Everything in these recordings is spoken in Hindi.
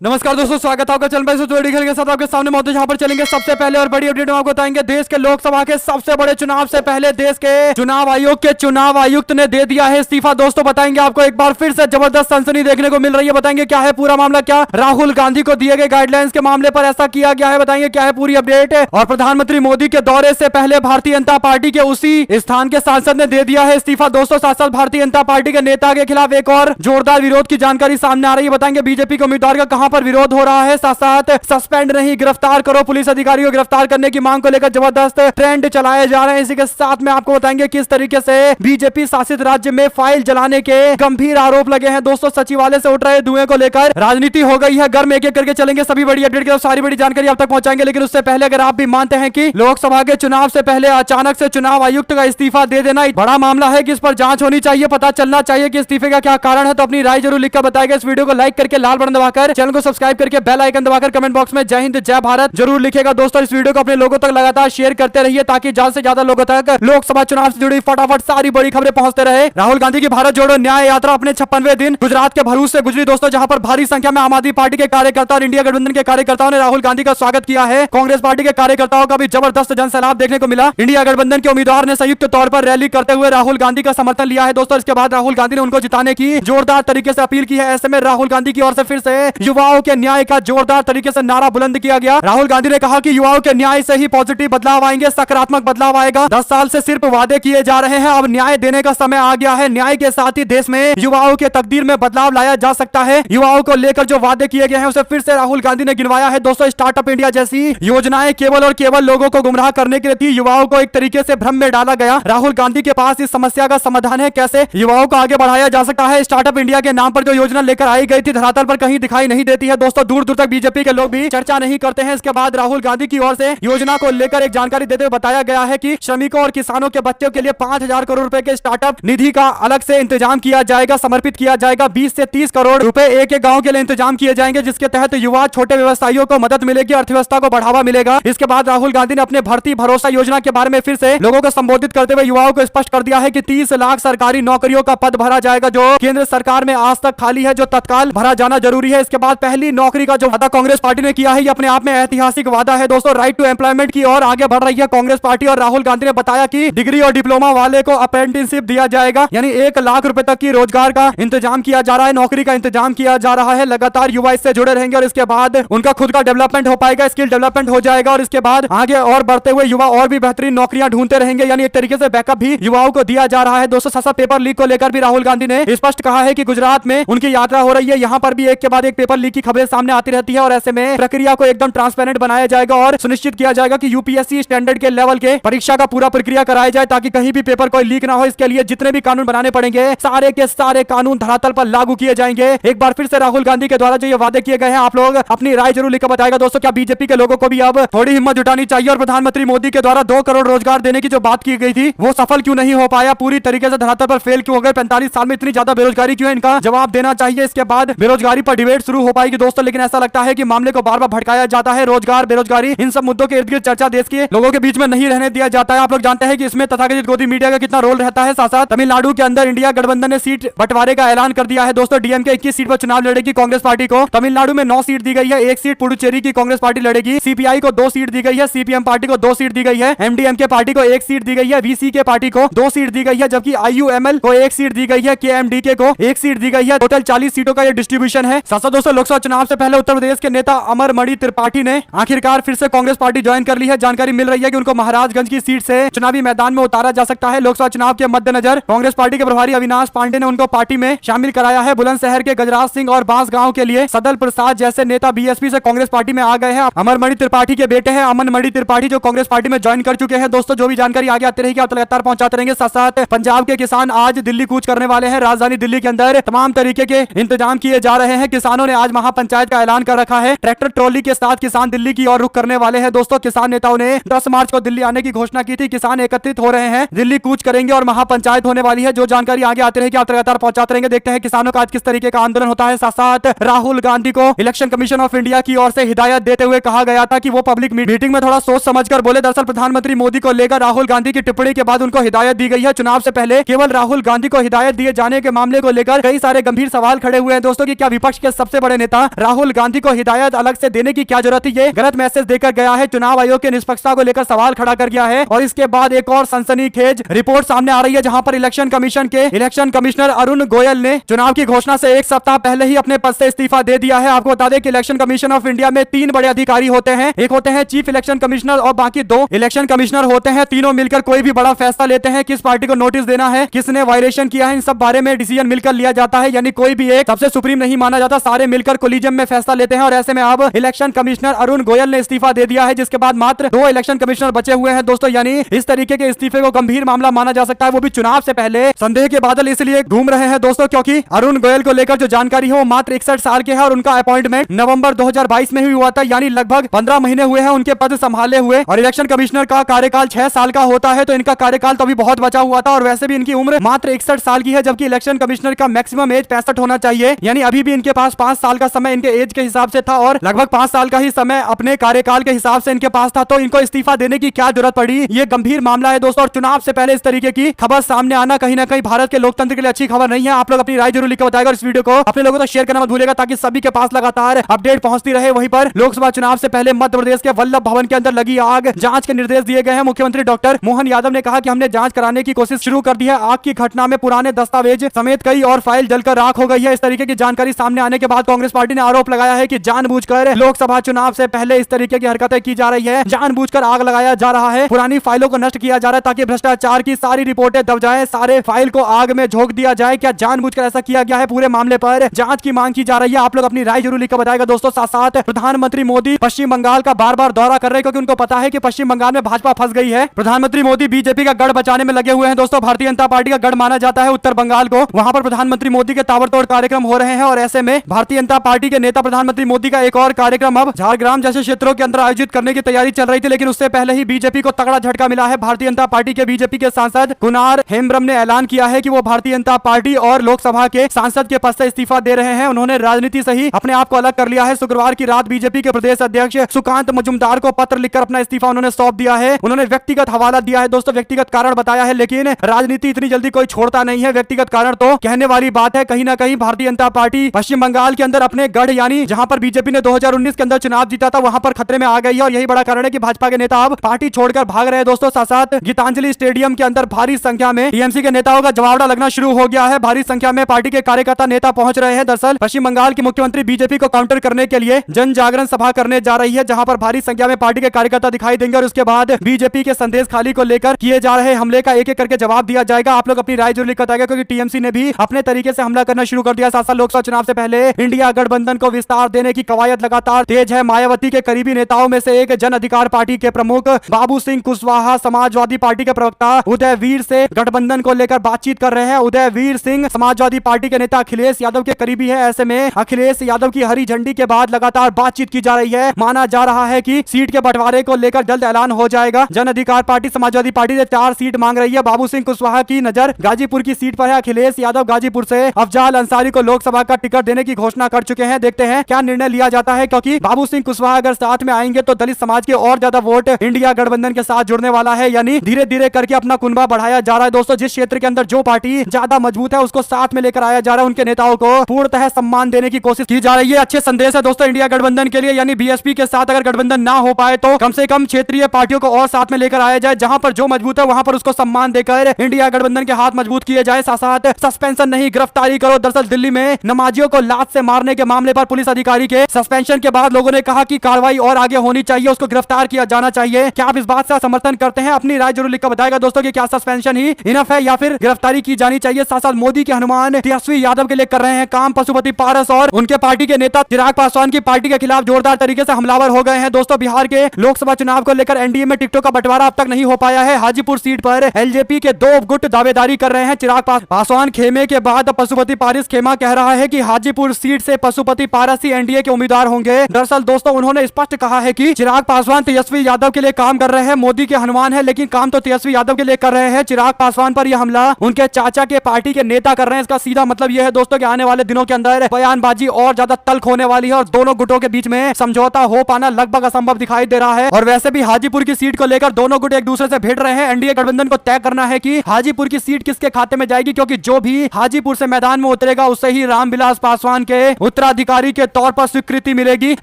नमस्कार दोस्तों, स्वागत है आपका चैनल पे। के साथ आपके सामने मौजूद, जहां पर चलेंगे सबसे पहले और बड़ी अपडेट आपको बताएंगे। देश के लोकसभा के सबसे बड़े चुनाव से पहले देश के चुनाव आयोग के चुनाव आयुक्त ने दे दिया है इस्तीफा। दोस्तों बताएंगे आपको, एक बार फिर से जबरदस्त सनसनी देखने को मिल रही है। बताएंगे क्या है पूरा मामला, क्या राहुल गांधी को दिए गए गाइडलाइंस के मामले पर ऐसा किया गया है, बताएंगे क्या है पूरी अपडेट। और प्रधानमंत्री मोदी के दौरे से पहले भारतीय जनता पार्टी के उसी स्थान के सांसद ने दे दिया है इस्तीफा। दोस्तों साथ साथ भारतीय जनता पार्टी के नेता के खिलाफ एक और जोरदार विरोध की जानकारी सामने आ रही है। बताएंगे बीजेपी के उम्मीदवार का कहां पर विरोध हो रहा है। साथ साथ सस्पेंड नहीं गिरफ्तार करो, पुलिस अधिकारियों को गिरफ्तार करने की मांग को लेकर जबरदस्त ट्रेंड चलाए जा रहे हैं। इसी के साथ में आपको बताएंगे किस तरीके से बीजेपी शासित राज्य में फाइल जलाने के गंभीर आरोप लगे हैं। दोस्तों सचिवालय से उठ रहे धुएं को लेकर राजनीति हो गई है गर्म। एक एक करके चलेंगे, सभी बड़ी अपडेट के सारी बड़ी जानकारी आप तक पहुंचाएंगे। लेकिन उससे पहले अगर आप भी मानते हैं कि लोकसभा के चुनाव से पहले अचानक से चुनाव आयुक्त का इस्तीफा दे देना बड़ा मामला है कि इस पर जांच होनी चाहिए, पता चलना चाहिए कि इस्तीफे का क्या कारण है, तो अपनी राय जरूर लिखकर बताएगा। इस वीडियो को लाइक करके लाल बटन दबाकर चैनल को सब्सक्राइब करके बेल आइकन दबाकर कमेंट बॉक्स में जय हिंद जय भारत जरूर लिखेगा। दोस्तों इस वीडियो को अपने लोगों तक लगातार शेयर करते रहिए ताकि ज्यादा से ज्यादा लोगों तक लोकसभा चुनाव से जुड़ी फटाफट सारी बड़ी खबरें पहुंचते रहे। राहुल गांधी की भारत जोड़ो न्याय यात्रा अपने 56वें दिन गुजरात के भरूच से गुजरी। दोस्तों जहां पर भारी संख्या में आम आदमी पार्टी के कार्यकर्ता और इंडिया गठबंधन के कार्यकर्ताओं ने राहुल गांधी का स्वागत किया है। कांग्रेस पार्टी के कार्यकर्ताओं का भी जबरदस्त जनसैलाब देखने को मिला। इंडिया गठबंधन के उम्मीदवार ने संयुक्त तौर पर रैली करते हुए राहुल गांधी का समर्थन लिया है। दोस्तों इसके बाद राहुल गांधी ने उनको जिताने की जोरदार तरीके से अपील की है। ऐसे में राहुल गांधी की ओर से फिर से युवाओं के न्याय का जोरदार तरीके से नारा बुलंद किया गया। राहुल गांधी ने कहा कि युवाओं के न्याय से ही पॉजिटिव बदलाव आएंगे, सकारात्मक बदलाव आएगा। 10 साल से सिर्फ वादे किए जा रहे हैं, अब न्याय देने का समय आ गया है। न्याय के साथ ही देश में युवाओं के तकदीर में बदलाव लाया जा सकता है। युवाओं को लेकर जो वादे किए गए हैं उसे फिर से राहुल गांधी ने गिनवाया है। दोस्तों स्टार्टअप इंडिया जैसी योजनाएं केवल और केवल लोगों को गुमराह करने के लिए थी, युवाओं को एक तरीके से भ्रम में डाला गया। राहुल गांधी के पास इस समस्या का समाधान है, कैसे युवाओं को आगे बढ़ाया जा सकता है। स्टार्टअप इंडिया के नाम पर जो योजना लेकर आई गई थी धरातल पर कहीं दिखाई नहीं देती है। दोस्तों दूर दूर तक बीजेपी के लोग भी चर्चा नहीं करते हैं। इसके बाद राहुल गांधी की ओर से योजना को लेकर एक जानकारी देते हुए बताया गया है कि श्रमिकों और किसानों के बच्चों के लिए 5,000 करोड़ रुपए के स्टार्टअप निधि का अलग से इंतजाम किया जाएगा, समर्पित किया जाएगा। 20 से 30 करोड़ रुपए एक एक गांव के लिए इंतजाम किए जाएंगे, जिसके तहत युवा छोटे व्यवसायियों को मदद मिलेगी, अर्थव्यवस्था को बढ़ावा मिलेगा। इसके बाद राहुल गांधी ने अपने भर्ती भरोसा योजना के बारे में फिर से लोगों को संबोधित करते हुए युवाओं को स्पष्ट कर दिया है कि 30 लाख सरकारी नौकरियों का पद भरा जाएगा जो केंद्र सरकार में आज तक खाली है, जो तत्काल भरा जाना जरूरी है। इसके बाद पहली नौकरी का जो वादा कांग्रेस पार्टी ने किया है, ये अपने आप में ऐतिहासिक वादा है। दोस्तों राइट टू एम्प्लॉयमेंट की ओर आगे बढ़ रही है कांग्रेस पार्टी और राहुल गांधी ने बताया कि डिग्री और डिप्लोमा वाले को अप्रेंटिसशिप दिया जाएगा, यानी 1 लाख रुपए तक की रोजगार का इंतजाम किया जा रहा है, नौकरी का इंतजाम किया जा रहा है। लगातार युवा इससे जुड़े रहेंगे और इसके बाद उनका खुद का डेवलपमेंट हो पाएगा, स्किल डेवलपमेंट हो जाएगा और इसके बाद आगे और बढ़ते हुए युवा और भी बेहतरीन नौकरियां ढूंढते रहेंगे, यानी एक तरीके से बैकअप भी युवाओं को दिया जा रहा है। दोस्तों साथ पेपर लीक को लेकर भी राहुल गांधी ने स्पष्ट कहा है कि गुजरात में उनकी यात्रा हो रही है, यहां पर भी एक के बाद एक पेपर लीक की खबरें सामने आती रहती है और ऐसे में प्रक्रिया को एकदम ट्रांसपेरेंट बनाया जाएगा और सुनिश्चित किया जाएगा कि यूपीएससी स्टैंडर्ड के लेवल के परीक्षा का पूरा प्रक्रिया कराया जाए ताकि कहीं भी पेपर कोई लीक ना हो। इसके लिए जितने भी कानून बनाने पड़ेंगे सारे के सारे कानून धरातल पर लागू किए जाएंगे। एक बार फिर से राहुल गांधी के द्वारा जो ये वादे किए गए हैं, आप लोग अपनी राय जरूर लिखकर बताएगा। दोस्तों क्या बीजेपी के लोगों को भी अब थोड़ी हिम्मत जुटानी चाहिए और प्रधानमंत्री मोदी के द्वारा 2 करोड़ रोजगार देने की जो बात की गई थी वो सफल क्यों नहीं हो पाया, पूरी तरीके से धरातल पर फेल क्यों हो गए, 45 साल में इतनी ज्यादा बेरोजगारी क्यों है, इनका जवाब देना चाहिए। इसके बाद बेरोजगारी पर डिबेट शुरू हो पाएगी दोस्तों, लेकिन ऐसा लगता है कि मामले को बार बार भटकाया जाता है। रोजगार बेरोजगारी इन सब मुद्दों के इर्द गिर्द चर्चा देश के लोगों के बीच में नहीं रहने दिया जाता है। आप लोग जानते हैं कि इसमें तथाकथित गोदी मीडिया का कितना रोल रहता है। साथ साथ तमिलनाडु के अंदर इंडिया गठबंधन ने सीट बंटवारे का ऐलान कर दिया है। दोस्तों डीएमके 21 सीट पर चुनाव लड़ेगी कांग्रेस पार्टी को, तमिलनाडु में 9 सीट दी गई है, 1 सीट पुडुचेरी की कांग्रेस पार्टी लड़ेगी, सीपीआई को 2 सीट दी गई है, सीपीएम पार्टी को 2 सीट दी गई है, एमडीएमके पार्टी को 1 सीट दी गई है, वीसीके पार्टी को 2 सीट दी गई है, जबकि आईयूएमएल को 1 सीट दी गई है, केएमडीके को 1 सीट दी गई है। टोटल 40 सीटों का यह डिस्ट्रीब्यूशन है। साथ दोस्तों लोकसभा चुनाव से पहले उत्तर प्रदेश के नेता अमरमणि त्रिपाठी ने आखिरकार फिर से कांग्रेस पार्टी ज्वाइन कर ली है। जानकारी मिल रही है कि उनको महाराजगंज की सीट से चुनावी मैदान में उतारा जा सकता है। लोकसभा चुनाव के मद्देनजर कांग्रेस पार्टी के प्रभारी अविनाश पांडे ने उनको पार्टी में शामिल कराया है। बुलंदशहर के गजराज सिंह और बांसगांव के लिए सदल प्रसाद जैसे नेता बीएसपी से कांग्रेस पार्टी में आ गए हैं। अमरमणि त्रिपाठी के बेटे हैं अमनमणि त्रिपाठी जो कांग्रेस पार्टी में ज्वाइन कर चुके हैं। दोस्तों जो भी जानकारी आगे आती रहेगी आप लगातार पहुंचाते रहेंगे। साथ साथ पंजाब के किसान आज दिल्ली कूच करने वाले हैं। राजधानी दिल्ली के अंदर तमाम तरीके के इंतजाम किए जा रहे हैं। किसानों ने आज महापंचायत का ऐलान कर रखा है। ट्रैक्टर ट्रॉली के साथ किसान दिल्ली की ओर रुख करने वाले हैं। दोस्तों किसान नेताओं ने 10 मार्च को दिल्ली आने की घोषणा की थी। किसान एकत्रित हो रहे हैं, दिल्ली कूच करेंगे और महापंचायत होने वाली है। जो जानकारी आगे आती रहेगी आप लगातार पहुंचाते रहेंगे। देखते हैं किसानों का आज किस तरीके का आंदोलन होता है। साथ साथ राहुल गांधी को इलेक्शन कमीशन ऑफ इंडिया की ओर से हिदायत देते हुए कहा गया था कि वो पब्लिक मीटिंग में थोड़ा सोच समझकर बोले। दरअसल प्रधानमंत्री मोदी को लेकर राहुल गांधी की टिप्पणी के बाद उनको हिदायत दी गई है। चुनाव से पहले केवल राहुल गांधी को हिदायत दिए जाने के मामले को लेकर कई सारे गंभीर सवाल खड़े हुए हैं दोस्तों कि क्या विपक्ष के सबसे बड़े नेता राहुल गांधी को हिदायत अलग से देने की क्या जरूरत है, ये गलत मैसेज देकर गया है, चुनाव आयोग की निष्पक्षता को लेकर सवाल खड़ा कर गया है। और इसके बाद एक और सनसनीखेज रिपोर्ट सामने आ रही है, जहां पर इलेक्शन कमीशन के इलेक्शन कमिश्नर अरुण गोयल ने चुनाव की घोषणा से एक सप्ताह पहले ही अपने पद से इस्तीफा दे दिया है। आपको बता दें कि इलेक्शन कमीशन ऑफ इंडिया में 3 बड़े अधिकारी होते हैं, एक होते हैं चीफ इलेक्शन कमिश्नर और बाकी 2 इलेक्शन कमिश्नर होते हैं। तीनों मिलकर कोई भी बड़ा फैसला लेते हैं, किस पार्टी को नोटिस देना है, किसने वायलेशन किया है, इन सब बारे में डिसीजन मिलकर लिया जाता है। यानी कोई भी एक सबसे सुप्रीम नहीं माना जाता, सारे मिलकर कोलिजियम में फैसला लेते हैं। और ऐसे में अब इलेक्शन कमिश्नर अरुण गोयल ने इस्तीफा दे दिया है, जिसके बाद मात्र 2 इलेक्शन कमिश्नर बचे हुए हैं दोस्तों। यानी इस तरीके के इस्तीफे को गंभीर मामला माना जा सकता है, वो भी चुनाव से पहले। संदेह के बादल इसलिए घूम रहे हैं दोस्तों क्योंकि अरुण गोयल को लेकर जो जानकारी है वो मात्र 61 साल के हैं और उनका अपॉइंटमेंट नवंबर 2022 में ही हुआ था। यानी लगभग 15 महीने हुए हैं उनके पद संभाले हुए। और इलेक्शन कमिश्नर का कार्यकाल 6 साल का होता है, तो इनका कार्यकाल तो अभी बहुत बचा हुआ था। और वैसे भी इनकी उम्र मात्र 61 साल की है, जबकि इलेक्शन कमिश्नर का मैक्सिमम एज 65 होना चाहिए। यानी अभी भी इनके पास 5 साल का समय इनके एज के हिसाब से था और लगभग 5 साल का ही समय अपने कार्यकाल के हिसाब से इनके पास था। तो इनको इस्तीफा देने की क्या जरूरत पड़ी, ये गंभीर मामला है दोस्तों। और चुनाव से पहले इस तरीके की खबर सामने आना कहीं ना कहीं भारत के लोकतंत्र के लिए अच्छी खबर नहीं है। आप लोग अपनी राय जरूर लिखकर बताएगा और इस वीडियो को अपने लोगों तक शेयर करना मत भूलिएगा, ताकि सभी के पास लगातार अपडेट पहुंचती रहे। वहीं पर लोकसभा चुनाव से पहले मध्य प्रदेश के वल्लभ भवन के अंदर लगी आग, जांच के निर्देश दिए गए हैं। मुख्यमंत्री डॉक्टर मोहन यादव ने कहा कि हमने जांच कराने की कोशिश शुरू कर दी है। आग की घटना में पुराने दस्तावेज समेत कई और फाइल जलकर राख हो गई है। इस तरीके की जानकारी सामने आने के बाद कांग्रेस पार्टी ने आरोप लगाया है कि जानबूझकर लोकसभा चुनाव से पहले इस तरीके की हरकतें की जा रही है, जानबूझकर आग लगाया जा रहा है, पुरानी फाइलों को नष्ट किया जा रहा है ताकि भ्रष्टाचार की सारी रिपोर्टें दब जाए, सारे फाइल को आग में झोंक दिया जाए। क्या जानबूझकर ऐसा किया गया है? पूरे मामले पर जांच की मांग की जा रही है। आप लोग अपनी राय जरूर लिखकर बताएगा दोस्तों। साथ साथ प्रधानमंत्री मोदी पश्चिम बंगाल का बार बार दौरा कर रहे हैं, क्योंकि उनको पता है कि पश्चिम बंगाल में भाजपा फंस गई है। प्रधानमंत्री मोदी बीजेपी का गढ़ बचाने में लगे हुए हैं दोस्तों। भारतीय जनता पार्टी का गढ़ माना जाता है उत्तर बंगाल को, वहां पर प्रधानमंत्री मोदी के ताबड़तोड़ कार्यक्रम हो रहे हैं। और ऐसे में भारतीय जनता पार्टी के नेता प्रधानमंत्री मोदी का एक और कार्यक्रम अब झारग्राम जैसे क्षेत्रों के अंदर आयोजित करने की तैयारी चल रही थी, लेकिन उससे पहले ही बीजेपी को तगड़ा झटका मिला है। भारतीय जनता पार्टी के बीजेपी के सांसद कुणाल हेम्ब्रम ने ऐलान किया है कि वो भारतीय जनता पार्टी और लोकसभा के सांसद के पद से इस्तीफा दे रहे हैं। उन्होंने राजनीति से ही अपने आप को अलग कर लिया है। शुक्रवार की रात बीजेपी के प्रदेश अध्यक्ष सुकांत मजुमदार को पत्र लिखकर अपना इस्तीफा उन्होंने सौंप दिया है। उन्होंने व्यक्तिगत हवाला दिया है दोस्तों, व्यक्तिगत कारण बताया है, लेकिन राजनीति इतनी जल्दी कोई छोड़ता नहीं है। व्यक्तिगत कारण तो कहने वाली बात है। कहीं ना कहीं भारतीय जनता पार्टी पश्चिम बंगाल के अंदर अपने गढ़, यानी जहां पर बीजेपी ने 2019 के अंदर चुनाव जीता था, वहां पर खतरे में आ गई है। और यही बड़ा कारण है कि भाजपा के नेता अब पार्टी छोड़कर भाग रहे हैं दोस्तों। साथ साथ गीतांजलि स्टेडियम के अंदर भारी संख्या में टीएमसी के नेताओं का जवाबड़ा लगना शुरू हो गया है। भारी संख्या में पार्टी के कार्यकर्ता नेता पहुंच रहे हैं। दरअसल पश्चिम बंगाल की मुख्यमंत्री बीजेपी को काउंटर करने के लिए जन जागरण सभा करने जा रही है, जहां पर भारी संख्या में पार्टी के कार्यकर्ता दिखाई देंगे। और उसके बाद बीजेपी के संदेश खाली को लेकर किए जा रहे हमले का एक एक करके जवाब दिया जाएगा। आप लोग अपनी राय जरूर लिख बताएगा, क्योंकि टीएमसी ने भी अपने तरीके से हमला करना शुरू कर दिया। साथ साथ लोकसभा चुनाव से पहले इंडिया गठबंधन को विस्तार देने की कवायद लगातार तेज है। मायावती के करीबी नेताओं में से एक जन अधिकार पार्टी के प्रमुख बाबू सिंह कुशवाहा समाजवादी पार्टी के प्रवक्ता उदय वीर से गठबंधन को लेकर बातचीत कर रहे हैं। उदय वीर सिंह समाजवादी पार्टी के नेता अखिलेश यादव के करीबी है। ऐसे में अखिलेश यादव की हरी झंडी के बाद लगातार बातचीत की जा रही है। माना जा रहा है कि सीट के बंटवारे को लेकर जल्द ऐलान हो जाएगा। जन अधिकार पार्टी समाजवादी पार्टी से 4 सीट मांग रही है। बाबू सिंह कुशवाहा की नजर गाजीपुर की सीट पर है। अखिलेश यादव गाजीपुर से अफजाल अंसारी को लोकसभा का टिकट देने की घोषणा कर चुके हैं। देखते हैं क्या निर्णय लिया जाता है, क्योंकि बाबू सिंह कुशवाहा अगर साथ में आएंगे तो दलित समाज के और ज्यादा वोट इंडिया गठबंधन के साथ जुड़ने वाला है। यानी धीरे धीरे करके अपना कुनबा बढ़ाया जा रहा है दोस्तों। जिस क्षेत्र के अंदर जो पार्टी ज्यादा मजबूत है उसको साथ में लेकर आया जा रहा है। उनके नेताओं को पूर्णतः सम्मान देने की कोशिश की जा रही है। अच्छे संदेश है दोस्तों इंडिया गठबंधन के लिए। यानी बीएसपी के साथ अगर गठबंधन ना हो पाए तो कम से कम क्षेत्रीय पार्टियों को और साथ में लेकर आया जाए। जहां पर जो मजबूत है वहां पर उसको सम्मान देकर इंडिया गठबंधन के हाथ मजबूत किए जाए। साथ साथ सस्पेंशन नहीं गिरफ्तारी करो। दरअसल दिल्ली में नमाजियों को लात से मारने के मामले पर पुलिस अधिकारी के सस्पेंशन के बाद लोगों ने कहा कि कार्रवाई और आगे होनी चाहिए, उसको गिरफ्तार किया जाना चाहिए। क्या आप इस बात से समर्थन करते हैं? अपनी राय जरूर लिखकर बताएगा दोस्तों कि क्या सस्पेंशन ही इनफ है या फिर गिरफ्तारी की जानी चाहिए। साथ साथ मोदी के हनुमान तेजस्वी यादव के लिए कर रहे हैं काम। पशुपति पारस और उनके पार्टी के नेता चिराग पासवान की पार्टी के खिलाफ जोरदार तरीके से हमलावर हो गए हैं दोस्तों। बिहार के लोकसभा चुनाव को लेकर एनडीए में टिकटों का बंटवारा अब तक नहीं हो पाया है। हाजीपुर सीट पर एलजेपी के 2 गुट दावेदारी कर रहे हैं। चिराग पासवान खेमे के बाद पशुपति पारस खेमा कह रहा है कि हाजीपुर सीट से पशुपति पारस ही एनडीए के उम्मीदवार होंगे। दरअसल दोस्तों उन्होंने स्पष्ट कहा है कि चिराग पासवान तेजस्वी यादव के लिए काम कर रहे हैं। मोदी के हनुमान है लेकिन काम तो तेजस्वी यादव के लिए कर रहे हैं। चिराग पासवान पर यह हमला उनके चाचा के पार्टी के नेता कर रहे हैं। इसका सीधा मतलब यह है दोस्तों कि आने वाले दिनों के अंदर बयानबाजी और ज्यादा तल्ख होने वाली है और दोनों गुटों के बीच में समझौता हो पाना लगभग असंभव दिखाई दे रहा है। और वैसे भी हाजीपुर की सीट को लेकर दोनों गुट एक दूसरे से भिड़ रहे हैं। एनडीए गठबंधन को तय करना है कि हाजीपुर की सीट किसके खाते में जाएगी, क्योंकि जो भी हाजीपुर से मैदान में उतरेगा उससे ही रामविलास पासवान के उत्तराधिकारी के तौर पर स्वीकृति मिलेगी।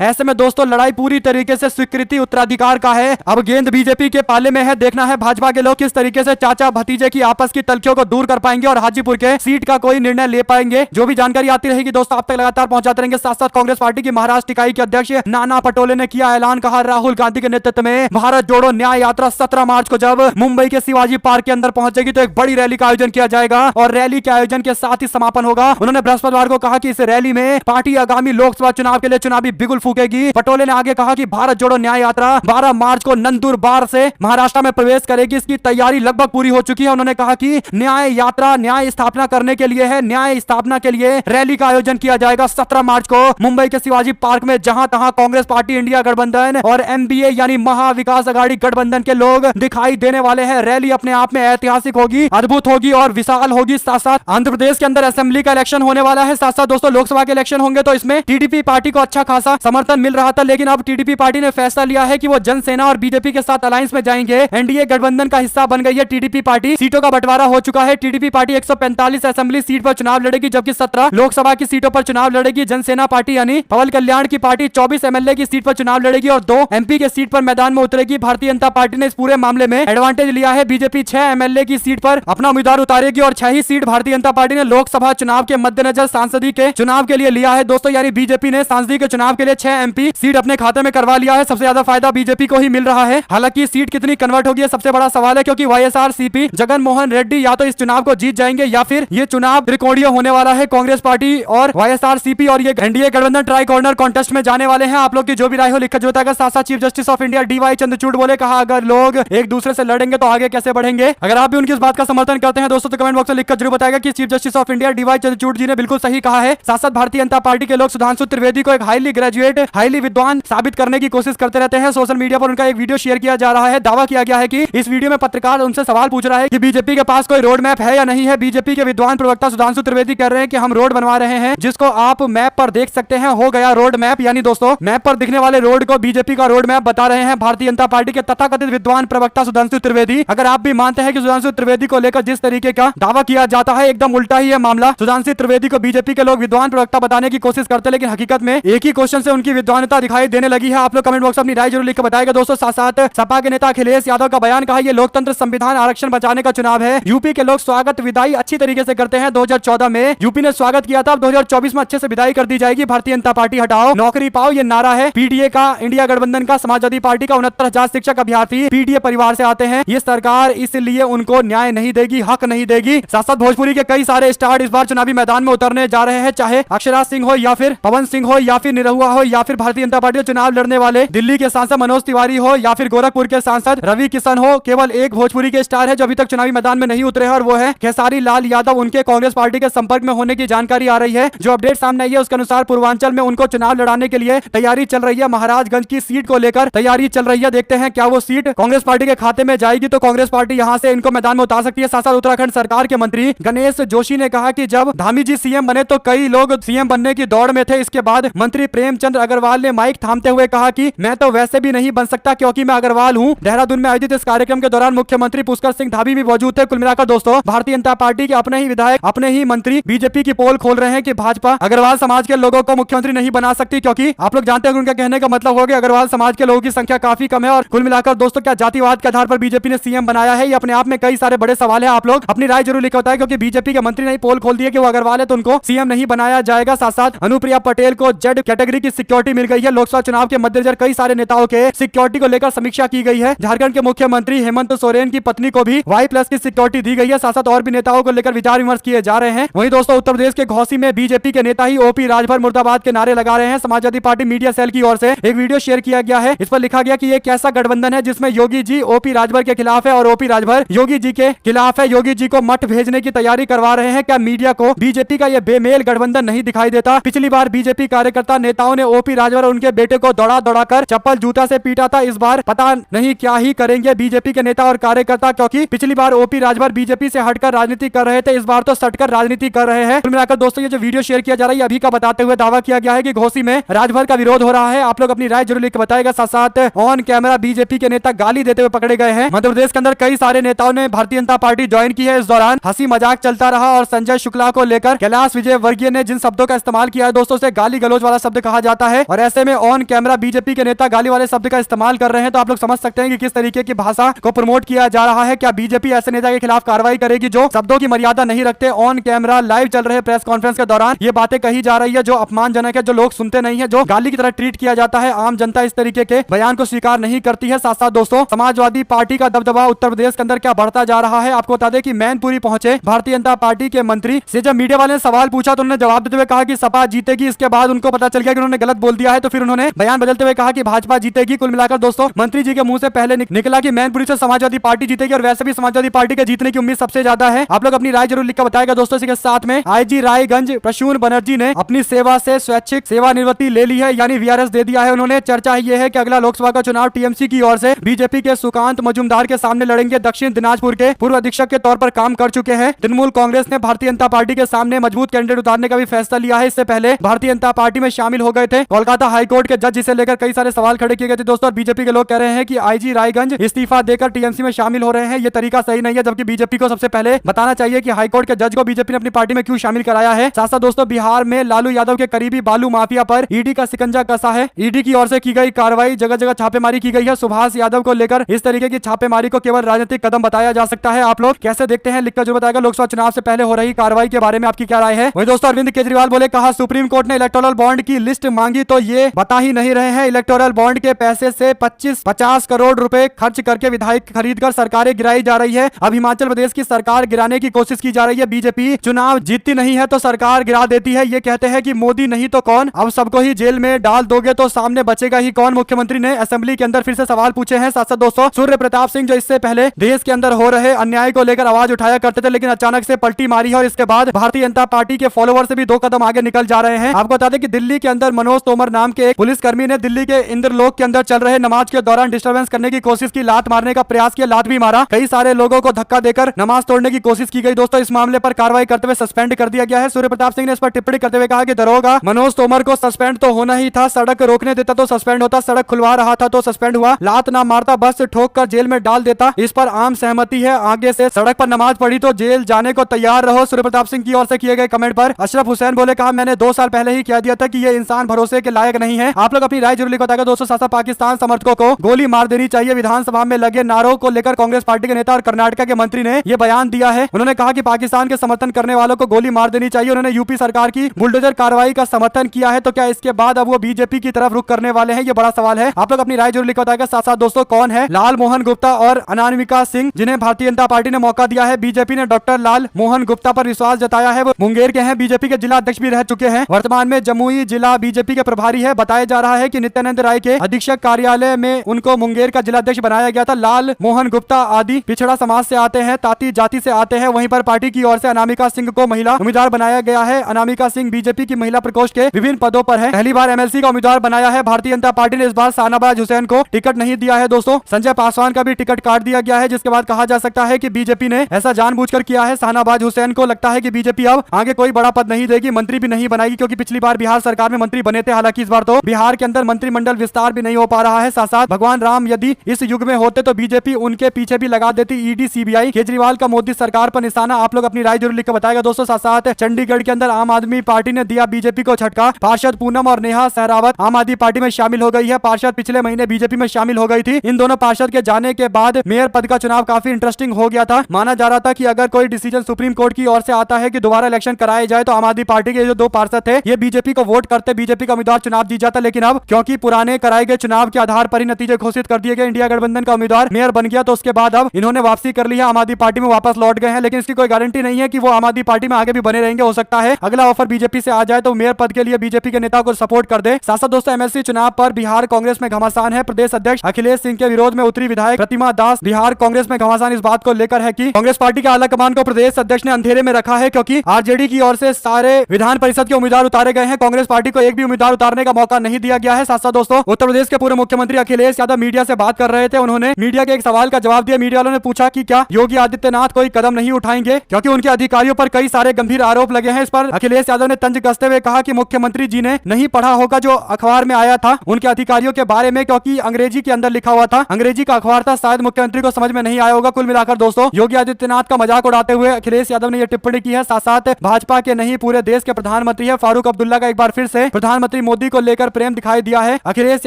ऐसे में दोस्तों लड़ाई पूरी तरीके से स्वीकृति उत्तराधिकार का है। अब गेंद बीजेपी के पाले में है। देखना है भाजपा के लोग किस तरीके से चाचा भतीजे की आपस की तलखियों को दूर कर पाएंगे और हाजीपुर के सीट का कोई निर्णय ले पाएंगे। जो भी जानकारी आती रहेगी दोस्तों आप तक लगातार पहुंचाते रहेंगे। साथ साथ कांग्रेस पार्टी की महाराष्ट्र इकाई के अध्यक्ष नाना पटोले ने किया ऐलान, कहा राहुल गांधी के नेतृत्व में भारत जोड़ो न्याय यात्रा 17 मार्च को जब मुंबई के शिवाजी पार्क के अंदर पहुंचेगी तो एक बड़ी रैली का आयोजन किया जाएगा और रैली के आयोजन के साथ ही समापन होगा। उन्होंने बृहस्पतिवार को कहा कि इस रैली में पार्टी आगामी लोकसभा चुनाव के लिए चुनावी बिगुल फूकेगी। पटोले ने आगे कहा कि भारत जोड़ो न्याय यात्रा 12 मार्च को नंदुरबार से महाराष्ट्र में प्रवेश करेगी। इसकी तैयारी लगभग पूरी हो चुकी है। उन्होंने कहा कि न्याय यात्रा न्याय स्थापना करने के लिए है। न्याय स्थापना के लिए रैली का आयोजन किया जाएगा 17 मार्च को मुंबई के शिवाजी पार्क में, जहां तहां कांग्रेस पार्टी, इंडिया गठबंधन और एमबीए यानी महाविकास अघाड़ी गठबंधन के लोग दिखाई देने वाले हैं। रैली अपने आप में ऐतिहासिक होगी, अद्भुत होगी और विशाल होगी। साथ साथ आंध्र प्रदेश के अंदर असेंबली का इलेक्शन होने वाला है। साथ साथ दोस्तों लोकसभा के इलेक्शन होंगे तो इसमें टीडीपी पार्टी को अच्छा खासा समर्थन मिल रहा था, लेकिन अब टीडीपी पार्टी ने फैसला लिया है कि वो जनसेना और बीजेपी के साथ अलायंस में जाएंगे। एनडीए गठबंधन का हिस्सा बन गई है टीडीपी पार्टी। सीटों का बंटवारा हो चुका है। टीडीपी पार्टी 145 असेंबली सीट पर चुनाव लड़ेगी, जबकि 17 लोकसभा की सीटों पर चुनाव लड़ेगी। जनसेना पार्टी यानी पवन कल्याण की पार्टी 24 एमएलए की सीट पर चुनाव लड़ेगी और 2 एमपी के सीट पर मैदान में उतरेगी। भारतीय जनता पार्टी ने इस पूरे मामले में एडवांटेज लिया है। बीजेपी 6 एमएलए की सीट पर अपना उम्मीदवार उतारेगी और 6 ही सीट भारतीय जनता पार्टी ने लोकसभा चुनाव के मद्देनजर सांसदीय के चुनाव के लिए लिया है। दोस्तों यानी बीजेपी ने सांसदीय के चुनाव के लिए 6 एमपी सीट अपने खाते में करवा लिया है। सबसे ज्यादा फायदा बीजेपी को ही मिल रहा है। हालांकि सीट कितनी कन्वर्ट होगी सबसे बड़ा सवाल है, क्योंकि वाईएसआरसीपी जगन मोहन रेड्डी या तो इस चुनाव को जीत जाएंगे या फिर ये चुनाव त्रिकोणीय होने वाला है। कांग्रेस पार्टी और वाईएसआरसीपी और ये एनडीए गठबंधन ट्राई कॉर्नर कॉन्टेस्ट में जाने वाले हैं। आप लोग की जो भी राय हो लिखकर जो बताएगा। साथ साथ chief justice of India DY Chandrachud बोले, कहा अगर लोग एक दूसरे से लड़ेंगे तो आगे कैसे बढ़ेंगे। अगर आप भी उनकी इस बात का समर्थन करते हैं दोस्तों तो कमेंट बॉक्स में लिखकर जरूर बताएगा कि chief justice of India DY Chandrachud ji ने बिल्कुल सही कहा है। साथ साथ भारतीय जनता पार्टी के लोग सुधांशु त्रिवेदी को एक हाईली ग्रेजुएट हाईली विद्वान साबित करने की कोशिश करते रहते हैं। सोशल मीडिया पर उनका एक वीडियो शेयर किया जा रहा है। दावा किया गया है कि इस वीडियो में पत्रकार उनसे सवाल पूछ रहा है कि बीजेपी के पास कोई रोड मैप है या नहीं है। बीजेपी के विद्वान प्रवक्ता सुधांशु त्रिवेदी कह रहे हैं कि हम रोड बनवा रहे हैं जिसको आप मैप पर देख सकते हैं। हो गया रोड मैप, यानी दोस्तों मैप पर दिखने वाले रोड को बीजेपी का रोड मैप बता रहे हैं भारतीय जनता पार्टी के तथाकथित विद्वान प्रवक्ता सुधांशु त्रिवेदी। अगर आप भी मानते हैं कि सुधांशु त्रिवेदी को लेकर जिस तरीके का दावा किया जाता है एकदम उल्टा ही है मामला। सुधांशु त्रिवेदी को बीजेपी के लोग विद्वान प्रवक्ता बताने की कोशिश करते हैं, लेकिन हकीकत में एक ही क्वेश्चन से उनकी विद्वानता दिखाई देने लगी है। आप लोग कमेंट बॉक्स में अपनी राय जरूर लिखकर बताएगा दोस्तों। साथ साथ सपा के नेता अखिलेश यादव का बयान, कहा यह लोकतंत्र संविधान आरक्षण बचाने का चुनाव है। यूपी के लोग स्वागत विदाई अच्छी तरीके से करते हैं। 2014 में यूपी ने स्वागत किया था, अब 2024 में अच्छे से विदाई कर दी जाएगी। भारतीय जनता पार्टी हटाओ नौकरी पाओ ये नारा है। पीडीए का, इंडिया गठबंधन का, समाजवादी पार्टी का 69,000 शिक्षक अभ्यर्थी पीडीए परिवार से आते हैं। ये सरकार इसलिए उनको न्याय नहीं देगी, हक नहीं देगी। साथ साथ भोजपुरी के कई सारे स्टार इस बार चुनावी मैदान में उतरने जा रहे हैं, चाहे अक्षरा सिंह हो या फिर पवन सिंह हो या फिर निरहुआ हो या फिर भारतीय जनता पार्टी चुनाव लड़ने वाले दिल्ली के सांसद मनोज तिवारी हो या फिर गोरखपुर के सांसद रवि किशन हो। केवल एक भोजपुरी के स्टार है जो अभी तक चुनावी मैदान में नहीं उतरे हैं और वो है खेसारी लाल यादव। उनके कांग्रेस पार्टी के संपर्क में होने की जानकारी आ रही है। जो अपडेट सामने आई है उसके अनुसार पूर्वांचल में उनको चुनाव लड़ाने के लिए तैयारी चल रही है। महाराजगंज की सीट को लेकर तैयारी चल रही है। देखते हैं क्या वो सीट कांग्रेस पार्टी के खाते में जाएगी तो कांग्रेस पार्टी यहां से इनको मैदान में उतार सकती है। साथ साथ उत्तराखंड सरकार के मंत्री गणेश जोशी ने कहा कि जब धामी जी सीएम बने तो कई लोग सीएम बनने की दौड़ में थे। इसके बाद मंत्री प्रेमचंद अग्रवाल ने माइक थामते हुए कहा कि मैं तो वैसे भी नहीं बन सकता क्योंकि मैं अग्रवाल हूं। देहरादून में आयोजित इस कार्यक्रम के दौरान मुख्यमंत्री पुष्कर सिंह धामी भी मौजूद थे। कुल मिलाकर दोस्तों भारतीय जनता पार्टी के अपने ही विधायक, अपने ही मंत्री बीजेपी की पोल खोल रहे हैं कि भाजपा अग्रवाल समाज के लोगों को मुख्यमंत्री नहीं बना सकती, क्योंकि आप लोग जानते हैं उनका कहने का मतलब हो गया अग्रवाल समाज के लोगों की संख्या काफी कम है। और कुल मिलाकर दोस्तों क्या जातिवाद के आधार पर बीजेपी ने सीएम बनाया है, ये अपने आप में कई सारे बड़े सवाल है। आप लोग अपनी राय जरूर लिखा होता है, क्योंकि बीजेपी के मंत्री ने पोल खोल दिया कि वो अग्रवाल है तो उनको सीएम नहीं बनाया जाएगा। साथ साथ अनुप्रिया पटेल को जेड कैटेगरी की सिक्योरिटी मिल गई है। लोकसभा चुनाव के मद्देनजर कई सारे नेताओं के सिक्योरिटी को लेकर समीक्षा की गई है। झारखंड के मुख्यमंत्री हेमंत सोरेन की पत्नी को भी Y+ की सिक्योरिटी दी गई है। साथ साथ और भी नेताओं को लेकर विचार विमर्श किए जा रहे हैं। वहीं दोस्तों उत्तर प्रदेश के घोसी में बीजेपी के नेता ही ओपी राजभर मुर्दाबाद के नारे लगा रहे हैं। समाजवादी पार्टी मीडिया सेल की ओर से एक वीडियो शेयर किया गया है। इस पर लिखा गया कि ये कैसा गठबंधन है जिसमें योगी जी ओपी राजभर के खिलाफ है और ओपी राजभर योगी जी के खिलाफ है। योगी जी को मठ भेजने की तैयारी करवा रहे हैं। क्या मीडिया को बीजेपी का यह बेमेल गठबंधन नहीं दिखाई देता? पिछली बार बीजेपी कार्यकर्ता नेताओं ने ओपी राजभर और उनके बेटे को दौड़ा दौड़ा कर चप्पल जूता से पीटा था। इस बार पता नहीं क्या ही करेंगे बीजेपी के नेता और कार्यकर्ता, क्योंकि पिछली बार ओपी राजभर बीजेपी से हटकर राजनीति कर रहे थे, इस बार तो सटकर राजनीति कर रहे हैं। कुल मिलाकर दोस्तों ये जो वीडियो शेयर किया जा रहा है अभी का बताते हुए दावा किया गया है कि घोसी में राजभर का विरोध हो रहा है। आप लोग अपनी राय जरूर लिख बताएगा। साथ साथ ऑन कैमरा बीजेपी के नेता गाली देते हुए पकड़े गए हैं। मध्य प्रदेश के अंदर कई सारे नेताओं ने भारतीय जनता पार्टी ज्वाइन की है। इस दौरान हंसी मजाक चलता रहा और संजय शुक्ला को लेकर कैलाश विजयवर्गीय ने जिन शब्दों का इस्तेमाल इस्तेमाल किया है दोस्तों, उसे गाली गलौज वाला शब्द कहा जाता है। और ऐसे में ऑन कैमरा बीजेपी के नेता गाली वाले शब्द का इस्तेमाल कर रहे हैं, तो आप लोग समझ सकते हैं कि किस तरीके की भाषा को प्रमोट किया जा रहा है। क्या बीजेपी ऐसे नेता के खिलाफ कार्रवाई करेगी जो शब्दों की मर्यादा नहीं रखते? ऑन कैमरा लाइव चल रहे प्रेस कॉन्फ्रेंस के दौरान ये बातें कही जा रही है जो अपमानजनक है, जो लोग सुनते नहीं है, जो गाली की तरह ट्रीट किया जाता है। आम जनता इस तरीके के बयान को स्वीकार नहीं करती है। साथ साथ दोस्तों, समाजवादी पार्टी का दबदबा उत्तर प्रदेश के अंदर क्या बढ़ता जा रहा है। आपको बता दें कि मैनपुरी पहुंचे भारतीय जनता पार्टी के मंत्री से जब मीडिया वाले ने सवाल पूछा तो उन्होंने जवाब देते हुए कहा कि सपा जीतेगी। इसके बाद उनको पता चल गया कि उन्होंने गलत बोल दिया है, तो फिर उन्होंने बयान बदलते हुए कहा कि भाजपा जीतेगी। कुल मिलाकर दोस्तों, मंत्री जी के मुंह से पहले निकला कि मैनपुरी से समाजवादी पार्टी जीतेगी, और वैसे भी समाजवादी पार्टी के जीतने की उम्मीद सबसे ज्यादा है। आप लोग अपनी राय जरूर लिखकर बताएगा दोस्तों। इसके साथ में आईजी रायगंज प्रसून बनर्जी ने अपनी सेवा से स्वैच्छिक सेवानिवृत्ति ले ली है, यानी वीआरएस दे दिया है उन्होंने। चर्चा यह है कि अगला लोकसभा का चुनाव टीएमसी की ओर से बीजेपी के सुकांत मजूमदार के सामने लड़ेंगे। दक्षिण दिनाजपुर के पूर्व अधीक्षक के तौर पर काम कर चुके हैं। तृणमूल कांग्रेस ने भारतीय जनता पार्टी के सामने मजबूत कैंडिडेट उतारने का भी फैसला लिया है। इससे पहले भारतीय जनता पार्टी में शामिल हो गए थे कोलकाता हाईकोर्ट के जज, जिसे लेकर कई सारे सवाल खड़े किए गए थे दोस्तों। और बीजेपी के लोग कह रहे हैं कि आईजी रायगंज इस्तीफा देकर टीएमसी में शामिल हो रहे हैं, ये तरीका सही नहीं है। जबकि बीजेपी को सबसे पहले बताना चाहिए कि हाईकोर्ट के जज को बीजेपी ने अपनी पार्टी में क्यों शामिल कराया है। साथ साथ दोस्तों, बिहार में लालू यादव के करीबी बालू माफिया पर ईडी का शिकंजा कसा है। ईडी की ओर से की गई कार्रवाई, जगह जगह छापेमारी की गई है। सुभाष यादव को लेकर इस तरीके की छापेमारी को केवल राजनीतिक कदम बताया जा सकता है। आप लोग कैसे देखते हैं लिखकर जरूर बताएगा। लोकसभा चुनाव से पहले हो रही कार्रवाई के बारे में आपकी क्या राय है। वही दोस्तों, अरविंद केजरीवाल बोले, कहा सुप्रीम कोर्ट ने इलेक्टोरल बॉन्ड की लिस्ट मांगी तो ये बता ही नहीं रहे हैं। इलेक्टोरल बॉन्ड के पैसे से 50 करोड़ रुपए खर्च करके विधायक खरीदकर सरकारें गिराई जा रही है। अब हिमाचल प्रदेश की सरकार गिराने की कोशिश की जा रही है। बीजेपी चुनाव जीतती नहीं है तो सरकार गिरा देती है। ये कहते हैं कि मोदी नहीं तो कौन, अब सबको ही जेल में डाल दोगे तो सामने बचेगा ही कौन। मुख्यमंत्री ने असेंबली के अंदर फिर से सवाल पूछे हैं। साथ साथ दोस्तों, सूर्य प्रताप सिंह जो इससे पहले देश के अंदर हो रहे अन्याय को लेकर आवाज उठाया करते थे, लेकिन अचानक से पलटी मारी है और इसके बाद भारतीय जनता पार्टी के फॉलोअर से भी 2 कदम आगे निकल जा रहे हैं। आपको बता दें कि दिल्ली के अंदर मनोज तोमर नाम के एक पुलिसकर्मी ने दिल्ली के इंद्रलोक के अंदर चल रहे नमाज के दौरान डिस्टर्बेंस करने की कोशिश की, लात मारने का प्रयास किया, लात भी मारा। कई सारे लोगों को धक्का देकर नमाज तोड़ने की कोशिश की गई। दोस्तों, इस मामले पर कार्रवाई करते हुए सस्पेंड कर दिया गया है। सूर्य प्रताप सिंह ने इस पर टिप्पणी करते हुए कहा कि दरोगा मनोज तोमर को सस्पेंड तो होना ही था, सड़क रोकने देता तो सस्पेंड होता, सड़क खुलवा रहा था तो सस्पेंड हुआ, लात ना मारता बस ठोक कर जेल में डाल देता। इस पर आम सहमति है, आगे से सड़क पर नमाज पढ़ी तो जेल जाने को तैयार रहो। सूर्य प्रताप सिंह की ओर से किए गए कमेंट पर अशरफ हुसैन बोले, कहा मैंने 2 साल पहले ही कह दिया था कि ये इंसान भरोसे के लायक नहीं है। आप लोग अपनी राय जरूर लिखो बताएगा दोस्तों। साथ पाकिस्तान समर्थकों को गोली मार देनी चाहिए, विधानसभा में लगे नारों को लेकर कांग्रेस पार्टी के नेता और कर्नाटक के मंत्री ने यह बयान दिया है। उन्होंने कहा कि पाकिस्तान के समर्थन करने वालों को गोली मार देनी चाहिए। उन्होंने यूपी सरकार की बुलडोजर कार्रवाई का समर्थन किया है, तो क्या इसके बाद अब वो बीजेपी की तरफ रुख करने वाले हैं? ये बड़ा सवाल है। आप लोग अपनी राय जरूर लिखो बताएगा। साथ साथ दोस्तों, कौन है लाल मोहन गुप्ता और अनामिका सिंह, जिन्हें भारतीय जनता पार्टी ने मौका दिया है? बीजेपी ने डॉक्टर लाल मोहन गुप्ता पर विश्वास जताया है। वो मुंगेर के हैं, बीजेपी के जिला अध्यक्ष भी रह चुके हैं, वर्तमान में जमुई जिला बीजेपी के प्रभारी है। बताया जा रहा है कि नित्यानंद राय के अधीक्षक कार्यालय में उनको मुंगेर का जिला अध्यक्ष बनाया गया था। लाल मोहन गुप्ता आदि पिछड़ा समाज से आते हैं, ताती जाति से आते हैं। वहीं पर पार्टी की ओर से अनामिका सिंह को महिला उम्मीदवार बनाया गया है। अनामिका सिंह बीजेपी की महिला प्रकोष्ठ के विभिन्न पदों पर है। पहली बार एमएलसी का उम्मीदवार बनाया है। भारतीय जनता पार्टी ने इस बार शाहनवाज हुसैन को टिकट नहीं दिया है दोस्तों। संजय पासवान का भी टिकट काट दिया गया है, जिसके बाद कहा जा सकता है कि बीजेपी ने ऐसा जानबूझकर किया है। शाहनवाज हुसैन को लगता है कि बीजेपी अब आगे कोई बड़ा पद नहीं देगी, मंत्री भी नहीं बनाएगी, क्योंकि पिछली बार बिहार सरकार में मंत्री बने थे। हालांकि इस बार तो बिहार के अंदर मंत्रिमंडल विस्तार भी नहीं हो पा रहा है। साथ साथ भगवान राम यदि इस युग में होते तो बीजेपी उनके पीछे भी लगा देती ईडी सीबीआई। केजरीवाल का मोदी सरकार पर निशाना। आप लोग अपनी राय जरूर लिखकर बताएगा दोस्तों। साथ साथ चंडीगढ़ के अंदर आम आदमी पार्टी ने दिया बीजेपी को झटका। पार्षद पूनम और नेहा सहरावत आम आदमी पार्टी में शामिल हो गई है। पार्षद पिछले महीने बीजेपी में शामिल हो गई थी। इन दोनों पार्षद के जाने के बाद मेयर पद का चुनाव काफी इंटरेस्टिंग हो गया था। माना जा रहा था कि अगर कोई डिसीजन सुप्रीम कोर्ट की ओर से आता है कि दोबारा इलेक्शन कराए जाए तो आम आदमी पार्टी के जो 2 पार्षद थे ये बीजेपी को वोट करते, बीजेपी का उम्मीदवार चुनाव जीत जाता। लेकिन अब क्योंकि पुराने कराए गए चुनाव के आधार पर ही नतीजे घोषित कर दिए गए, इंडिया गठबंधन का उम्मीदवार मेयर बन गया, तो उसके बाद अब इन्होंने वापसी कर ली है, आम आदमी पार्टी में वापस लौट गए हैं। लेकिन इसकी कोई गारंटी नहीं है कि वो आम आदमी पार्टी में आगे भी बने रहेंगे। हो सकता है अगला ऑफर बीजेपी से आ जाए तो मेयर पद के लिए बीजेपी के नेता को सपोर्ट कर दे। साथ साथ दोस्तों, एमएलसी चुनाव पर बिहार कांग्रेस में घमासान है। प्रदेश अध्यक्ष अखिलेश सिंह के विरोध में उतरी विधायक प्रतिमा दास। बिहार कांग्रेस में घमासान इस बात को लेकर है कि कांग्रेस पार्टी के आला कमान को प्रदेश अध्यक्ष ने अंधेरे में रखा है, क्योंकि आरजेडी की ओर से सारे विधान परिषद के उम्मीदवार उतारे गए हैं। कांग्रेस पार्टी को एक भी उम्मीदवार उतारने का मौका नहीं दिया गया है। साथ साथ दोस्तों, उत्तर प्रदेश के पूर्व मुख्यमंत्री अखिलेश यादव मीडिया से बात कर रहे थे। उन्होंने मीडिया के एक सवाल का जवाब दिया। मीडिया वालों ने पूछा कि क्या योगी आदित्यनाथ कोई कदम नहीं उठाएंगे, क्योंकि उनके अधिकारियों पर कई सारे गंभीर आरोप लगे हैं। इस पर अखिलेश यादव ने तंज कसते हुए कहा कि मुख्यमंत्री जी ने नहीं पढ़ा होगा जो अखबार में आया था उनके अधिकारियों के बारे में, क्योंकि अंग्रेजी के अंदर लिखा हुआ था, अंग्रेजी का अखबार था, शायद मुख्यमंत्री को समझ में नहीं आया होगा। कुल मिलाकर दोस्तों, योगी आदित्यनाथ का मजाक उड़ाते हुए अखिलेश यादव ने यह टिप्पणी की है। साथ साथ भाजपा के नहीं पूरे देश के प्रधानमंत्री मंत्री है फारूक अब्दुल्ला का एक बार फिर से प्रधानमंत्री मोदी को लेकर प्रेम दिखाई दिया है। अखिलेश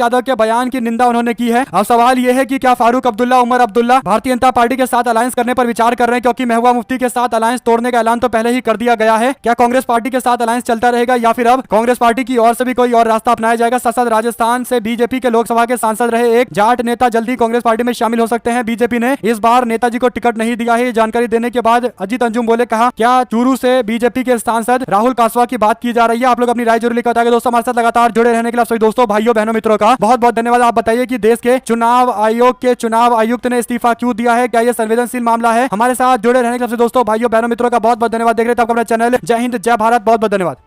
यादव के बयान की निंदा उन्होंने की है। अब सवाल यह है कि क्या फारूक अब्दुल्ला, उमर अब्दुल्ला भारतीय जनता पार्टी के साथ अलायंस करने पर विचार कर रहे हैं, क्योंकि महबूबा मुफ्ती के साथ अलायंस तोड़ने का ऐलान तो पहले ही कर दिया गया है। क्या कांग्रेस पार्टी के साथ अलायंस चलता रहेगा या फिर अब कांग्रेस पार्टी की ओर से भी कोई और रास्ता अपनाया जाएगा? साथ राजस्थान से बीजेपी के लोकसभा के सांसद रहे एक जाट नेता जल्दी कांग्रेस पार्टी में शामिल हो सकते हैं। बीजेपी ने इस बार नेताजी को टिकट नहीं दिया है। जानकारी देने के बाद अजीत अंजुम बोले, कहा क्या चूरू से बीजेपी के सांसद राहुल कासवा की बात की जा रही है? आप लोग अपनी राय जरूर लिखकर बताइए। दोस्तों हमारे साथ लगातार जुड़े रहने के लिए सभी दोस्तों, भाइयों, बहनों, मित्रों का बहुत बहुत धन्यवाद। आप बताइए कि देश के चुनाव आयोग के चुनाव आयुक्त ने इस्तीफा क्यों दिया है? क्या यह संवेदनशील मामला है? हमारे साथ जुड़े रहने के लिए दोस्तों, भाइयों, बहनों, मित्रों का बहुत बहुत धन्यवाद। देख रहे थे आपका अपना चैनल जय हिंद जय भारत। बहुत बहुत धन्यवाद।